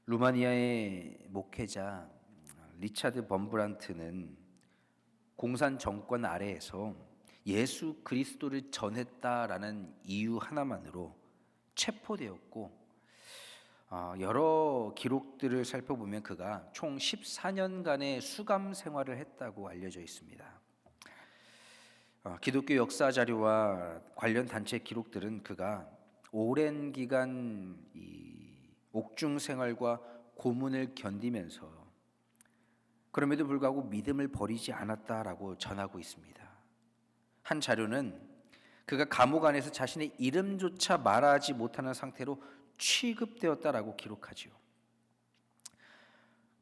루마니아의 목회자 리차드 범브란트는 공산 정권 아래에서 예수 그리스도를 전했다라는 이유 하나만으로 체포되었고, 여러 기록들을 살펴보면 그가 총 14년간의 수감 생활을 했다고 알려져 있습니다. 기독교 역사 자료와 관련 단체 기록들은 그가 오랜 기간 옥중 생활과 고문을 견디면서 그럼에도 불구하고 믿음을 버리지 않았다라고 전하고 있습니다. 한 자료는 그가 감옥 안에서 자신의 이름조차 말하지 못하는 상태로 취급되었다라고 기록하죠.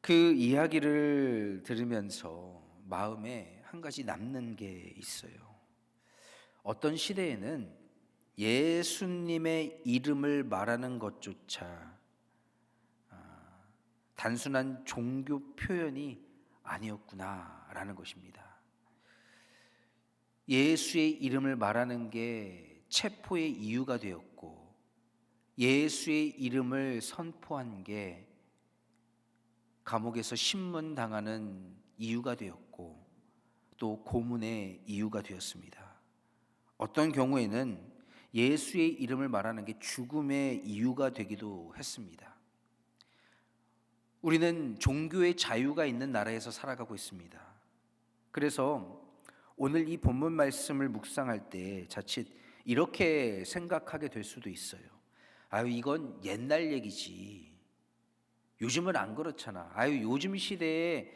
그 이야기를 들으면서 마음에 한 가지 남는 게 있어요. 어떤 시대에는 예수님의 이름을 말하는 것조차 단순한 종교 표현이 아니었구나라는 것입니다. 예수의 이름을 말하는 게 체포의 이유가 되었고, 예수의 이름을 선포한 게 감옥에서 신문당하는 이유가 되었고, 또 고문의 이유가 되었습니다. 어떤 경우에는 예수의 이름을 말하는 게 죽음의 이유가 되기도 했습니다. 우리는 종교의 자유가 있는 나라에서 살아가고 있습니다. 그래서 오늘 이 본문 말씀을 묵상할 때 자칫 이렇게 생각하게 될 수도 있어요. 이건 옛날 얘기지. 요즘은 안 그렇잖아. 요즘 시대에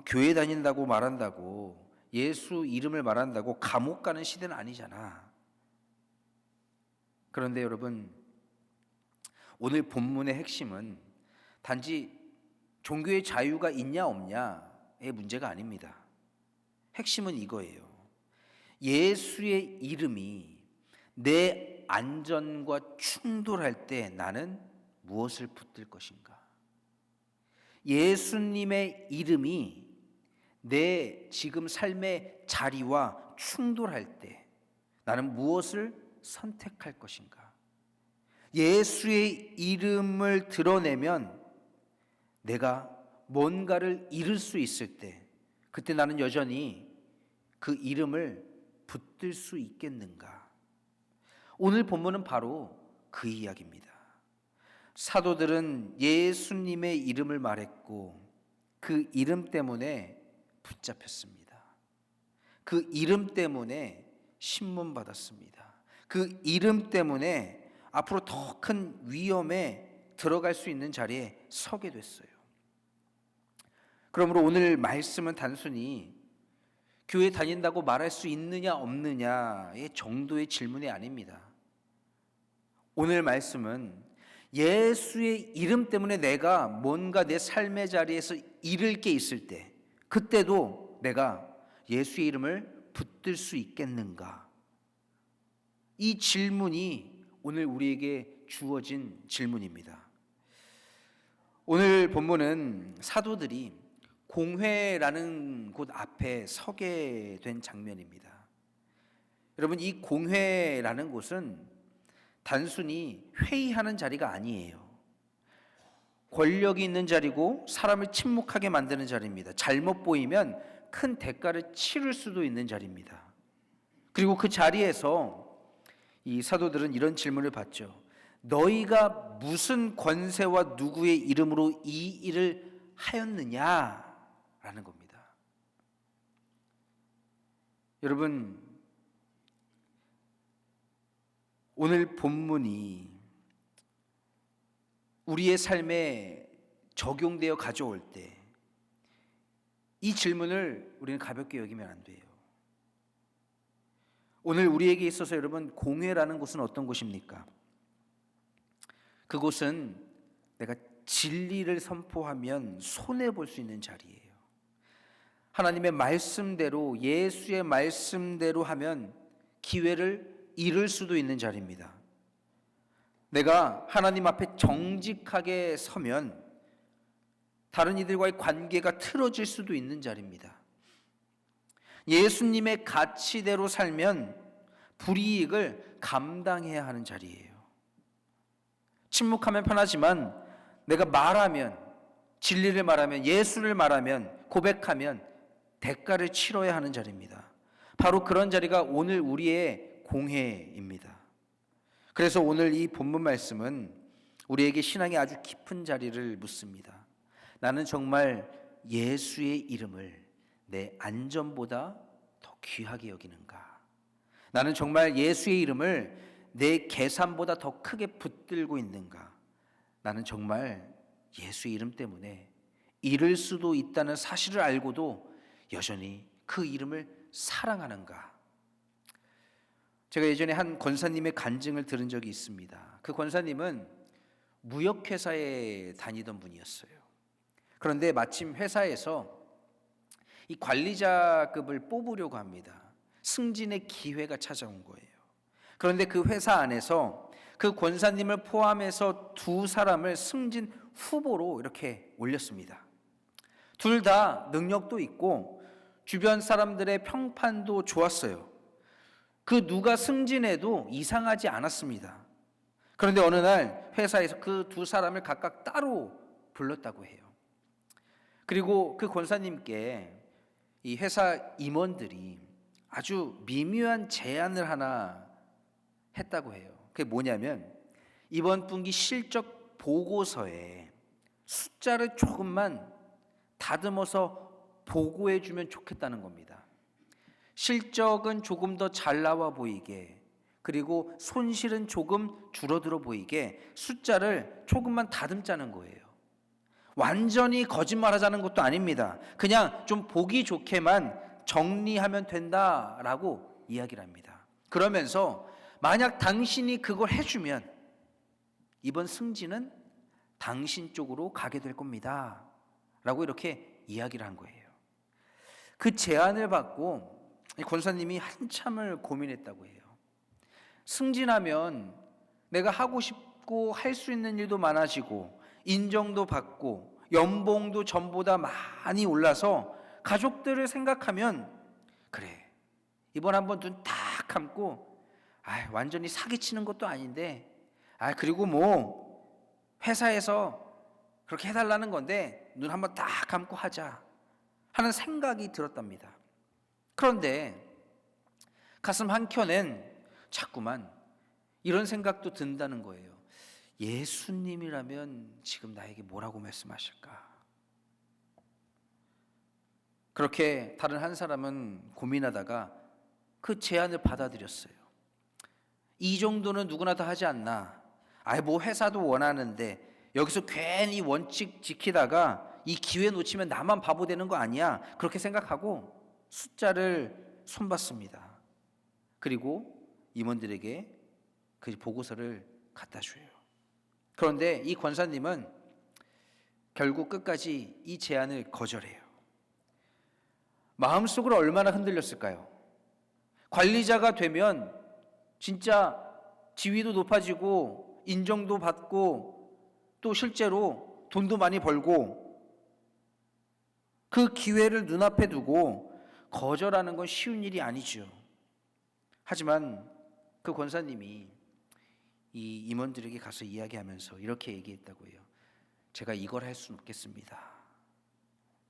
교회 다닌다고 말한다고, 예수 이름을 말한다고 감옥 가는 시대는 아니잖아. 그런데 여러분, 오늘 본문의 핵심은 단지 종교의 자유가 있냐 없냐의 문제가 아닙니다. 핵심은 이거예요. 예수의 이름이 내 안전과 충돌할 때 나는 무엇을 붙들 것인가? 예수님의 이름이 내 지금 삶의 자리와 충돌할 때 나는 무엇을 선택할 것인가? 예수의 이름을 드러내면 내가 뭔가를 잃을 수 있을 때, 그때 나는 여전히 그 이름을 붙들 수 있겠는가? 오늘 본문은 바로 그 이야기입니다. 사도들은 예수님의 이름을 말했고 그 이름 때문에 붙잡혔습니다. 그 이름 때문에 신문받았습니다. 그 이름 때문에 앞으로 더 큰 위험에 들어갈 수 있는 자리에 서게 됐어요. 그러므로 오늘 말씀은 단순히 교회 다닌다고 말할 수 있느냐 없느냐의 정도의 질문이 아닙니다. 오늘 말씀은 예수의 이름 때문에 내가 뭔가 내 삶의 자리에서 잃을 게 있을 때, 그때도 내가 예수의 이름을 붙들 수 있겠는가? 이 질문이 오늘 우리에게 주어진 질문입니다. 오늘 본문은 사도들이 공회라는 곳 앞에 서게 된 장면입니다. 여러분, 이 공회라는 곳은 단순히 회의하는 자리가 아니에요. 권력이 있는 자리고 사람을 침묵하게 만드는 자리입니다. 잘못 보이면 큰 대가를 치를 수도 있는 자리입니다. 그리고 그 자리에서 이 사도들은 이런 질문을 받죠. 너희가 무슨 권세와 누구의 이름으로 이 일을 하였느냐? 라는 겁니다. 여러분, 오늘 본문이 우리의 삶에 적용되어 가져올 때 이 질문을 우리는 가볍게 여기면 안 돼요. 오늘 우리에게 있어서 여러분, 공회라는 곳은 어떤 곳입니까? 그곳은 내가 진리를 선포하면 손해볼 수 있는 자리예요. 하나님의 말씀대로, 예수의 말씀대로 하면 기회를 잃을 수도 있는 자리입니다. 내가 하나님 앞에 정직하게 서면 다른 이들과의 관계가 틀어질 수도 있는 자리입니다. 예수님의 가치대로 살면 불이익을 감당해야 하는 자리예요. 침묵하면 편하지만 내가 말하면, 진리를 말하면, 예수를 말하면, 고백하면 대가를 치러야 하는 자리입니다. 바로 그런 자리가 오늘 우리의 공회입니다. 그래서 오늘 이 본문 말씀은 우리에게 신앙의 아주 깊은 자리를 묻습니다. 나는 정말 예수의 이름을 내 안전보다 더 귀하게 여기는가? 나는 정말 예수의 이름을 내 계산보다 더 크게 붙들고 있는가? 나는 정말 예수의 이름 때문에 잃을 수도 있다는 사실을 알고도 여전히 그 이름을 사랑하는가? 제가 예전에 한 권사님의 간증을 들은 적이 있습니다. 그 권사님은 무역회사에 다니던 분이었어요. 그런데 마침 회사에서 이 관리자급을 뽑으려고 합니다. 승진의 기회가 찾아온 거예요. 그런데 그 회사 안에서 그 권사님을 포함해서 두 사람을 승진 후보로 이렇게 올렸습니다. 둘 다 능력도 있고 주변 사람들의 평판도 좋았어요. 그 누가 승진해도 이상하지 않았습니다. 그런데 어느 날 회사에서 그 두 사람을 각각 따로 불렀다고 해요. 그리고 그 권사님께 이 회사 임원들이 아주 미묘한 제안을 하나 했다고 해요. 그게 뭐냐면 이번 분기 실적 보고서에 숫자를 조금만 다듬어서 보고해 주면 좋겠다는 겁니다. 실적은 조금 더 잘 나와 보이게, 그리고 손실은 조금 줄어들어 보이게 숫자를 조금만 다듬자는 거예요. 완전히 거짓말하자는 것도 아닙니다. 그냥 좀 보기 좋게만 정리하면 된다라고 이야기를 합니다. 그러면서 만약 당신이 그걸 해주면 이번 승진은 당신 쪽으로 가게 될 겁니다 라고 이렇게 이야기를 한 거예요. 그 제안을 받고 권사님이 한참을 고민했다고 해요. 승진하면 내가 하고 싶고 할 수 있는 일도 많아지고 인정도 받고 연봉도 전보다 많이 올라서 가족들을 생각하면 그래, 이번 한번 눈 딱 감고 완전히 사기치는 것도 아닌데 그리고 뭐 회사에서 그렇게 해달라는 건데 눈 한번 딱 감고 하자 하는 생각이 들었답니다. 그런데 가슴 한켠엔 자꾸만 이런 생각도 든다는 거예요. 예수님이라면 지금 나에게 뭐라고 말씀하실까? 그렇게 다른 한 사람은 고민하다가 그 제안을 받아들였어요. 이 정도는 누구나 다 하지 않나? 뭐 회사도 원하는데 여기서 괜히 원칙 지키다가 이 기회 놓치면 나만 바보 되는 거 아니야? 그렇게 생각하고 숫자를 손봤습니다. 그리고 임원들에게 그 보고서를 갖다 줘요. 그런데 이 권사님은 결국 끝까지 이 제안을 거절해요. 마음속으로 얼마나 흔들렸을까요? 관리자가 되면 진짜 지위도 높아지고 인정도 받고 또 실제로 돈도 많이 벌고 그 기회를 눈앞에 두고 거절하는 건 쉬운 일이 아니죠. 하지만 그 권사님이 이 임원들에게 가서 이야기하면서 이렇게 얘기했다고 해요. 제가 이걸 할 수는 없겠습니다.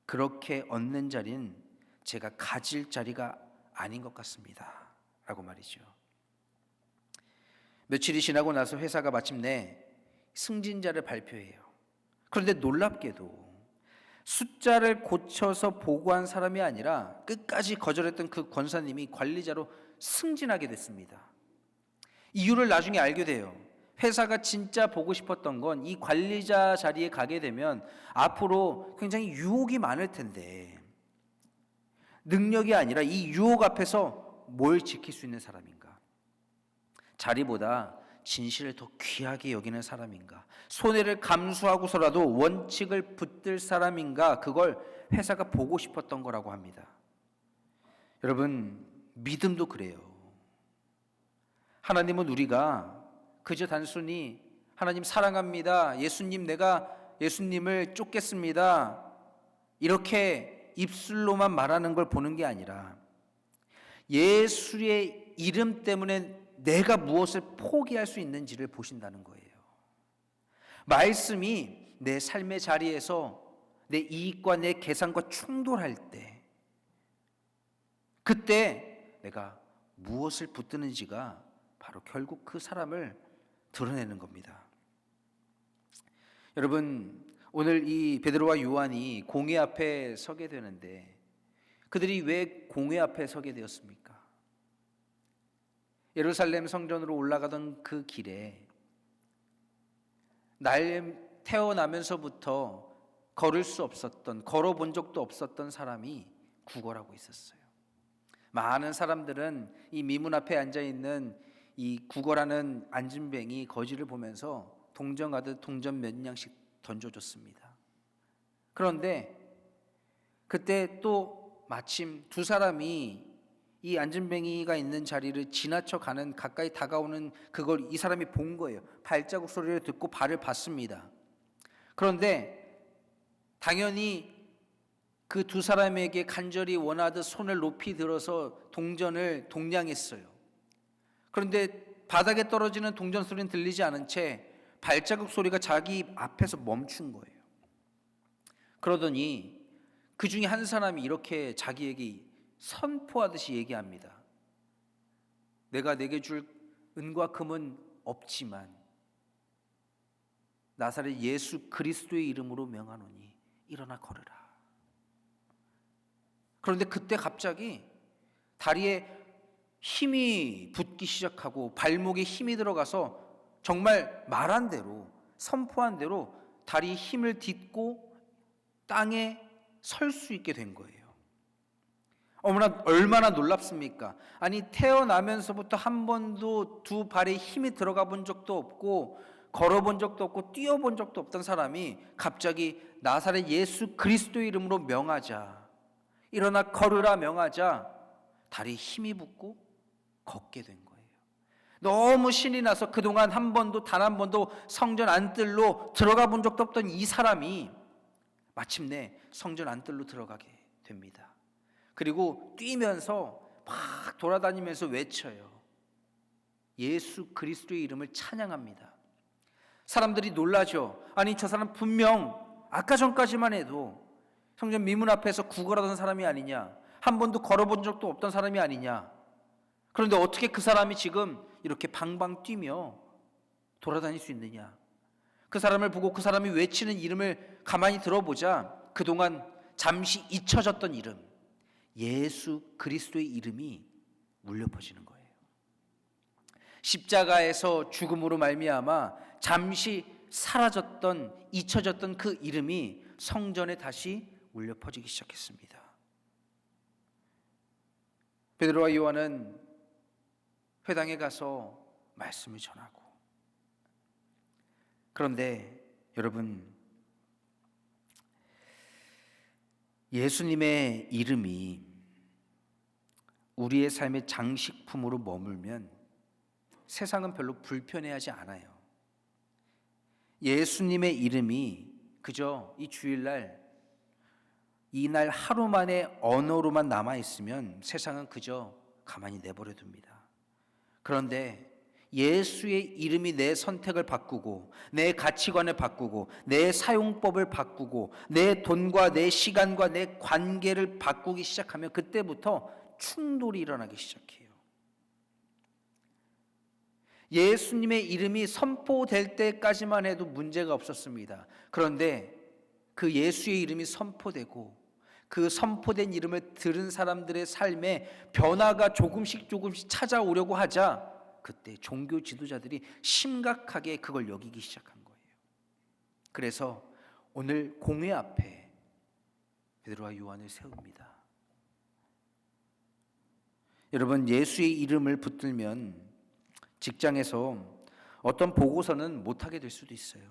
그렇게 얻는 자리는 제가 가질 자리가 아닌 것 같습니다 라고 말이죠. 며칠이 지나고 나서 회사가 마침내 승진자를 발표해요. 그런데 놀랍게도 숫자를 고쳐서 보고한 사람이 아니라 끝까지 거절했던 그 권사님이 관리자로 승진하게 됐습니다. 이유를 나중에 알게 돼요. 회사가 진짜 보고 싶었던 건 이 관리자 자리에 가게 되면 앞으로 굉장히 유혹이 많을 텐데 능력이 아니라 이 유혹 앞에서 뭘 지킬 수 있는 사람인가? 자리보다 진실을 더 귀하게 여기는 사람인가? 손해를 감수하고서라도 원칙을 붙들 사람인가? 그걸 회사가 보고 싶었던 거라고 합니다. 여러분, 믿음도 그래요. 하나님은 우리가 그저 단순히 하나님 사랑합니다, 예수님 내가 예수님을 쫓겠습니다 이렇게 입술로만 말하는 걸 보는 게 아니라 예수의 이름 때문에 내가 무엇을 포기할 수 있는지를 보신다는 거예요. 말씀이 내 삶의 자리에서 내 이익과 내 계산과 충돌할 때, 그때 내가 무엇을 붙드는지가 바로 결국 그 사람을 드러내는 겁니다. 여러분, 오늘 이 베드로와 요한이 공회 앞에 서게 되는데 그들이 왜 공회 앞에 서게 되었습니까? 예루살렘 성전으로 올라가던 그 길에 태어나면서부터 걸을 수 없었던, 걸어본 적도 없었던 사람이 구걸하고 있었어요. 많은 사람들은 이 미문 앞에 앉아있는 이 구걸하는 안진뱅이 거지를 보면서 동정하듯 동전 몇 냥씩 던져줬습니다. 그런데 그때 또 마침 두 사람이 이 안진뱅이가 있는 자리를 지나쳐 가는, 가까이 다가오는 그걸 이 사람이 본 거예요. 발자국 소리를 듣고 발을 봤습니다. 그런데 당연히 그 두 사람에게 간절히 원하듯 손을 높이 들어서 동전을 동냥했어요. 그런데 바닥에 떨어지는 동전 소리는 들리지 않은 채 발자국 소리가 자기 앞에서 멈춘 거예요. 그러더니 그 중에 한 사람이 이렇게 자기에게 선포하듯이 얘기합니다. 내가 내게 줄 은과 금은 없지만 나사렛 예수 그리스도의 이름으로 명하노니 일어나 걸으라. 그런데 그때 갑자기 다리에 힘이 붙기 시작하고 발목에 힘이 들어가서 정말 말한 대로, 선포한 대로 다리에 힘을 딛고 땅에 설 수 있게 된 거예요. 얼마나 놀랍습니까? 아니, 태어나면서부터 한 번도 두 발에 힘이 들어가 본 적도 없고 걸어본 적도 없고 뛰어본 적도 없던 사람이 갑자기 나사렛 예수 그리스도의 이름으로 명하자, 일어나 걸으라 명하자 다리에 힘이 붙고 걷게 된 거예요. 너무 신이 나서 그동안 단 한 번도 성전 안뜰로 들어가 본 적도 없던 이 사람이 마침내 성전 안뜰로 들어가게 됩니다. 그리고 뛰면서 막 돌아다니면서 외쳐요. 예수 그리스도의 이름을 찬양합니다. 사람들이 놀라죠. 아니, 저 사람 분명 아까 전까지만 해도 성전 미문 앞에서 구걸하던 사람이 아니냐, 한 번도 걸어본 적도 없던 사람이 아니냐. 그런데 어떻게 그 사람이 지금 이렇게 방방 뛰며 돌아다닐 수 있느냐. 그 사람을 보고 그 사람이 외치는 이름을 가만히 들어보자 그동안 잠시 잊혀졌던 이름, 예수 그리스도의 이름이 울려 퍼지는 거예요. 십자가에서 죽음으로 말미암아 잠시 사라졌던, 잊혀졌던 그 이름이 성전에 다시 울려 퍼지기 시작했습니다. 베드로와 요한은 회당에 가서 말씀을 전하고, 그런데 여러분, 예수님의 이름이 우리의 삶의 장식품으로 머물면 세상은 별로 불편해하지 않아요. 예수님의 이름이 그저 이 주일날, 이날 하루 만에 언어로만 남아있으면 세상은 그저 가만히 내버려 둡니다. 그런데 예수의 이름이 내 선택을 바꾸고 내 가치관을 바꾸고 내 사용법을 바꾸고 내 돈과 내 시간과 내 관계를 바꾸기 시작하면 그때부터 충돌이 일어나기 시작해요. 예수님의 이름이 선포될 때까지만 해도 문제가 없었습니다. 그런데 그 예수의 이름이 선포되고 그 선포된 이름을 들은 사람들의 삶에 변화가 조금씩 찾아오려고 하자 그때 종교 지도자들이 심각하게 그걸 여기기 시작한 거예요. 그래서 오늘 공회 앞에 베드로와 요한을 세웁니다. 여러분, 예수의 이름을 붙들면 직장에서 어떤 보고서는 못하게 될 수도 있어요.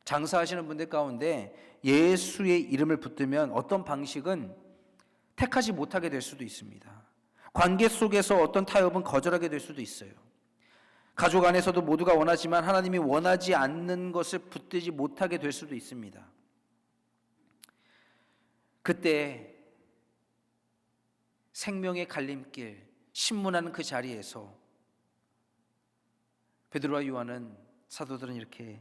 장사하시는 분들 가운데 예수의 이름을 붙들면 어떤 방식은 택하지 못하게 될 수도 있습니다. 관계 속에서 어떤 타협은 거절하게 될 수도 있어요. 가족 안에서도 모두가 원하지만 하나님이 원하지 않는 것을 붙들지 못하게 될 수도 있습니다. 그때 생명의 갈림길, 신문하는 그 자리에서 베드로와 요한은, 사도들은 이렇게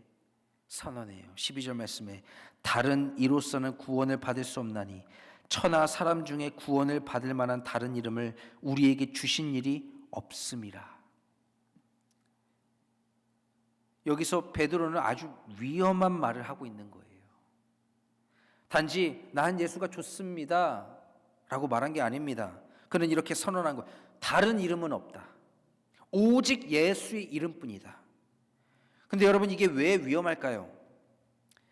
선언해요. 12절 말씀에 다른 이로서는 구원을 받을 수 없나니 천하 사람 중에 구원을 받을 만한 다른 이름을 우리에게 주신 일이 없음이라. 여기서 베드로는 아주 위험한 말을 하고 있는 거예요. 단지 난 예수가 좋습니다 라고 말한 게 아닙니다. 그는 이렇게 선언한 거예요. 다른 이름은 없다. 오직 예수의 이름뿐이다. 근데 여러분, 이게 왜 위험할까요?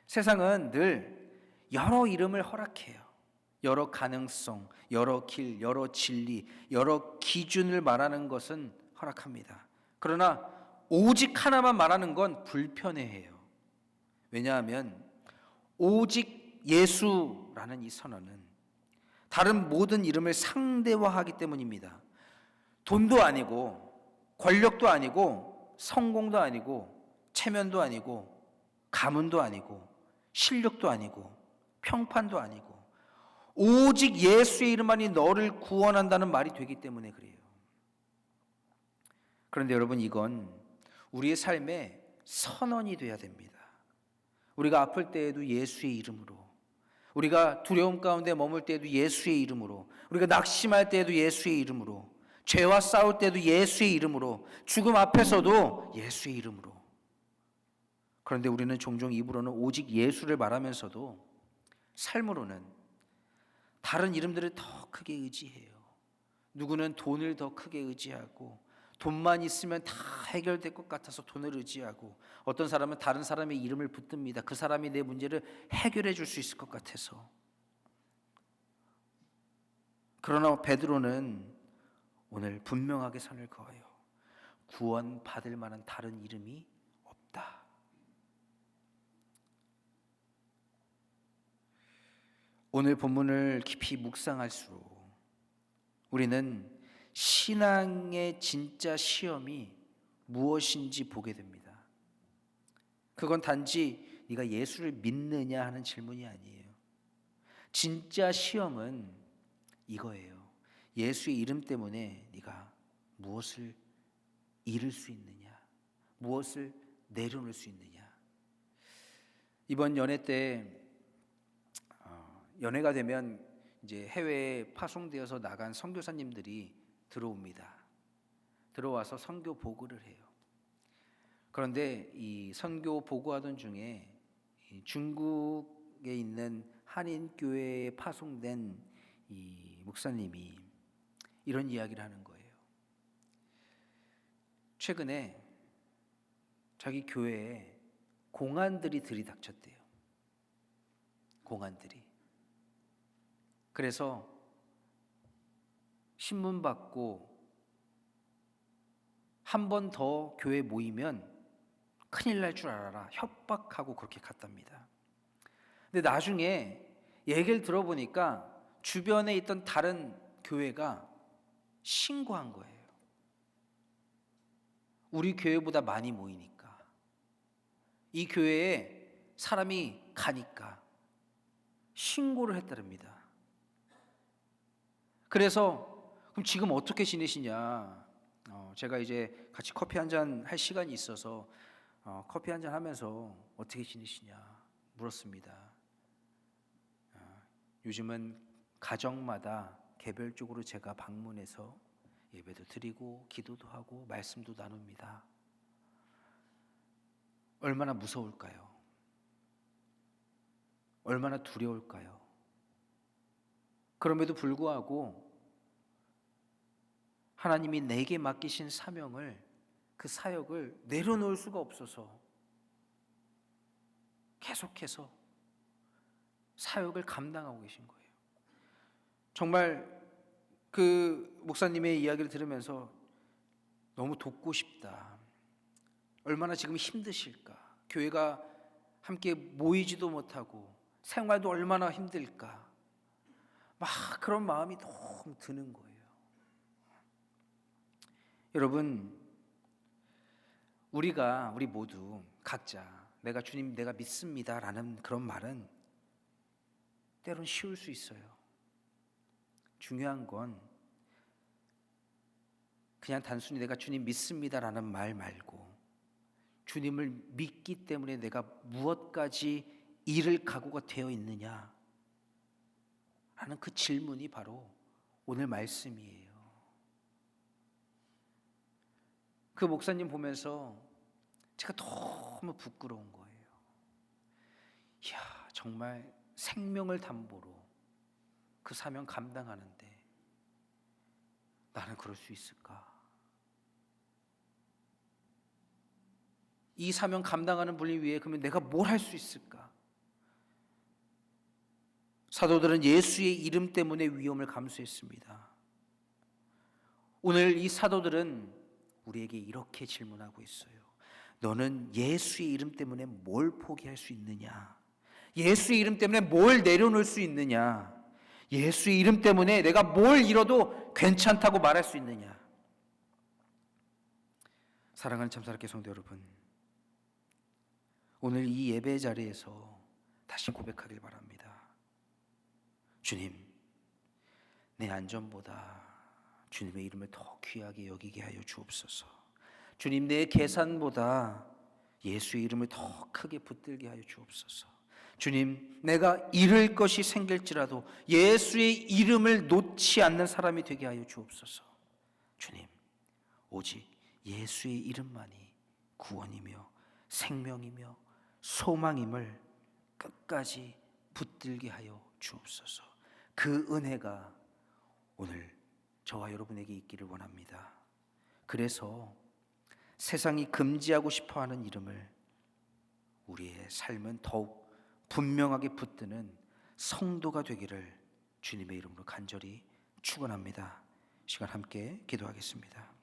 세상은 늘 여러 이름을 허락해요. 여러 가능성, 여러 길, 여러 진리, 여러 기준을 말하는 것은 허락합니다. 그러나 오직 하나만 말하는 건 불편해해요. 왜냐하면 오직 예수라는 이 선언은 다른 모든 이름을 상대화하기 때문입니다. 돈도 아니고 권력도 아니고 성공도 아니고 체면도 아니고 가문도 아니고 실력도 아니고 평판도 아니고 오직 예수의 이름만이 너를 구원한다는 말이 되기 때문에 그래요. 그런데 여러분, 이건 우리의 삶의 선언이 돼야 됩니다. 우리가 아플 때에도 예수의 이름으로, 우리가 두려움 가운데 머물 때에도 예수의 이름으로, 우리가 낙심할 때에도 예수의 이름으로, 죄와 싸울 때도 예수의 이름으로, 죽음 앞에서도 예수의 이름으로. 그런데 우리는 종종 입으로는 오직 예수를 말하면서도 삶으로는 다른 이름들을 더 크게 의지해요. 누구는 돈을 더 크게 의지하고, 돈만 있으면 다 해결될 것 같아서 돈을 의지하고, 어떤 사람은 다른 사람의 이름을 붙듭니다. 그 사람이 내 문제를 해결해 줄 수 있을 것 같아서. 그러나 베드로는 오늘 분명하게 선을 그어요. 구원 받을 만한 다른 이름이 없다. 오늘 본문을 깊이 묵상할수록 우리는 신앙의 진짜 시험이 무엇인지 보게 됩니다. 그건 단지 네가 예수를 믿느냐 하는 질문이 아니에요. 진짜 시험은 이거예요. 예수의 이름 때문에 네가 무엇을 잃을 수 있느냐, 무엇을 내려놓을 수 있느냐. 이번 연회 때 연회가 되면 이제 해외에 파송되어서 나간 선교사님들이 들어옵니다. 들어와서 선교 보고를 해요. 그런데 이 선교 보고하던 중에 중국에 있는 한인 교회에 파송된 이 목사님이 이런 이야기를 하는 거예요. 최근에 자기 교회에 공안들이 들이닥쳤대요. 공안들이. 그래서 신문 받고 한 번 더 교회 모이면 큰일 날 줄 알아라 협박하고 그렇게 갔답니다. 근데 나중에 얘기를 들어보니까 주변에 있던 다른 교회가 신고한 거예요. 우리 교회보다 많이 모이니까, 이 교회에 사람이 가니까 신고를 했다랍니다. 그래서 그럼 지금 어떻게 지내시냐? 제가 이제 같이 커피 한잔 할 시간이 있어서 커피 한잔 하면서 어떻게 지내시냐 물었습니다. 요즘은 가정마다 개별적으로 제가 방문해서 예배도 드리고 기도도 하고 말씀도 나눕니다. 얼마나 무서울까요? 얼마나 두려울까요? 그럼에도 불구하고 하나님이 내게 맡기신 사명을, 그 사역을 내려놓을 수가 없어서 계속해서 사역을 감당하고 계신 거예요. 정말 그 목사님의 이야기를 들으면서 너무 돕고 싶다. 얼마나 지금 힘드실까? 교회가 함께 모이지도 못하고 생활도 얼마나 힘들까? 막 그런 마음이 너무 드는 거예요. 여러분, 우리 모두 각자 내가 주님 내가 믿습니다라는 그런 말은 때론 쉬울 수 있어요. 중요한 건 그냥 단순히 내가 주님 믿습니다라는 말 말고 주님을 믿기 때문에 내가 무엇까지 잃을 각오가 되어 있느냐 하는 그 질문이 바로 오늘 말씀이에요. 그 목사님 보면서 제가 너무 부끄러운 거예요. 이야, 정말 생명을 담보로 그 사명 감당하는데 나는 그럴 수 있을까? 이 사명 감당하는 분을 위해 그러면 내가 뭘 할 수 있을까? 사도들은 예수의 이름 때문에 위험을 감수했습니다. 오늘 이 사도들은 우리에게 이렇게 질문하고 있어요. 너는 예수의 이름 때문에 뭘 포기할 수 있느냐? 예수의 이름 때문에 뭘 내려놓을 수 있느냐? 예수의 이름 때문에 내가 뭘 잃어도 괜찮다고 말할 수 있느냐? 사랑하는 참사랑교회 성도 여러분, 오늘 이 예배 자리에서 다시 고백하길 바랍니다. 주님, 내 안전보다 주님의 이름을 더 귀하게 여기게 하여 주옵소서. 주님, 내 계산보다 예수의 이름을 더 크게 붙들게 하여 주옵소서. 주님, 내가 잃을 것이 생길지라도 예수의 이름을 놓지 않는 사람이 되게 하여 주옵소서. 주님, 오직 예수의 이름만이 구원이며 생명이며 소망임을 끝까지 붙들게 하여 주옵소서. 그 은혜가 오늘 저와 여러분에게 있기를 원합니다. 그래서 세상이 금지하고 싶어하는 이름을 우리의 삶은 더욱 분명하게 붙드는 성도가 되기를 주님의 이름으로 간절히 축원합니다. 시간 함께 기도하겠습니다.